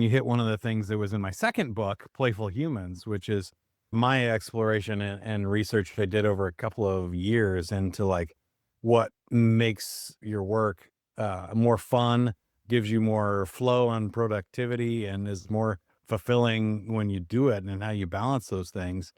You hit one of the things that was in my second book, Playful Humans, which is my exploration and research I did over a couple of years into like what makes your work more fun, gives you more flow and productivity, and is more fulfilling when you do it, and how you balance those things.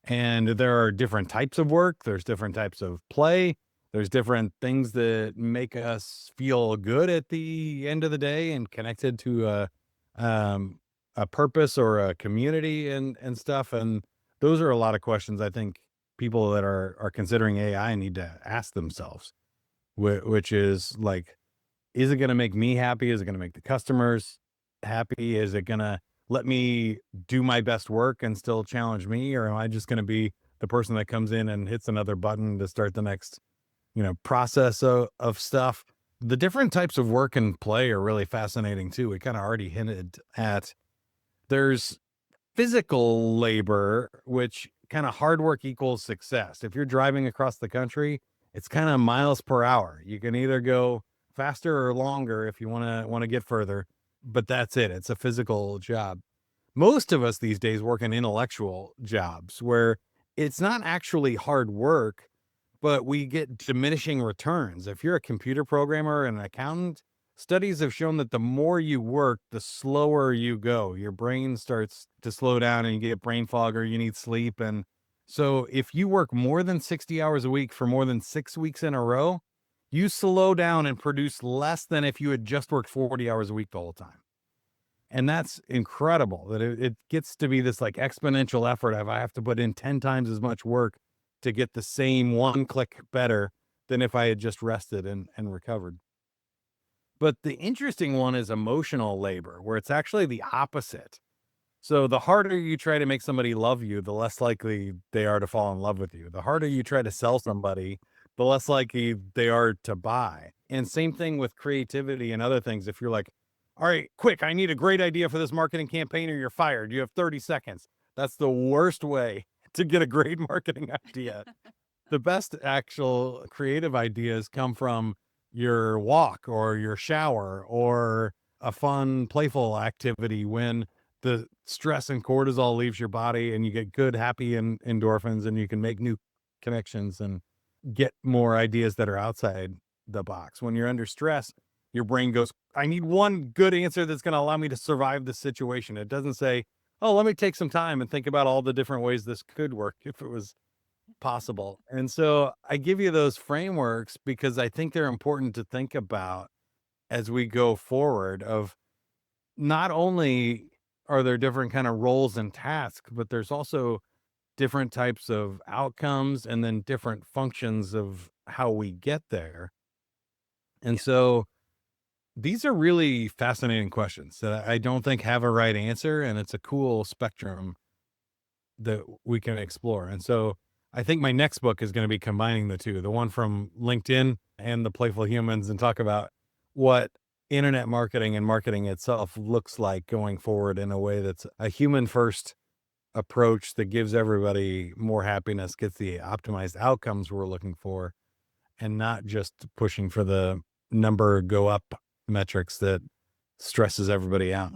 And there are different types of work, there's different types of play, there's different things that make us feel good at the end of the day and connected to um, a purpose or a community and stuff. And those are a lot of questions I think people that are considering AI need to ask themselves, which is like, is it going to make me happy? Is it going to make the customers happy? Is it going to let me do my best work and still challenge me? Or am I just going to be the person that comes in and hits another button to start the next, process of stuff? The different types of work and play are really fascinating too. We kind of already hinted at there's physical labor, which kind of hard work equals success. If you're driving across the country, it's kind of miles per hour. You can either go faster or longer if you want to get further, but that's it. It's a physical job. Most of us these days work in intellectual jobs where it's not actually hard work, but we get diminishing returns. If you're a computer programmer and an accountant, studies have shown that the more you work, the slower you go. Your brain starts to slow down and you get brain fog or you need sleep. And so if you work more than 60 hours a week for more than 6 weeks in a row, you slow down and produce less than if you had just worked 40 hours a week the whole time. And that's incredible that it gets to be this like exponential effort of I have to put in 10 times as much work to get the same one click better than if I had just rested and recovered. But the interesting one is emotional labor, where it's actually the opposite. So the harder you try to make somebody love you, the less likely they are to fall in love with you. The harder you try to sell somebody, the less likely they are to buy. And same thing with creativity and other things. If you're like, all right, quick, I need a great idea for this marketing campaign or you're fired. You have 30 seconds. That's the worst way to get a great marketing idea. The best actual creative ideas come from your walk or your shower or a fun, playful activity when the stress and cortisol leaves your body and you get good, happy and endorphins and you can make new connections and get more ideas that are outside the box. When you're under stress, your brain goes, I need one good answer that's going to allow me to survive this situation. It doesn't say, oh, let me take some time and think about all the different ways this could work if it was possible. And so I give you those frameworks because I think they're important to think about as we go forward of not only are there different kind of roles and tasks, but there's also different types of outcomes and then different functions of how we get there. And Yeah. so these are really fascinating questions that I don't think have a right answer. And it's a cool spectrum that we can explore. And so I think my next book is going to be combining the two, the one from LinkedIn and the Playful Humans, and talk about what internet marketing and marketing itself looks like going forward in a way that's a human first approach that gives everybody more happiness, gets the optimized outcomes we're looking for, and not just pushing for the number go up metrics that stresses everybody out.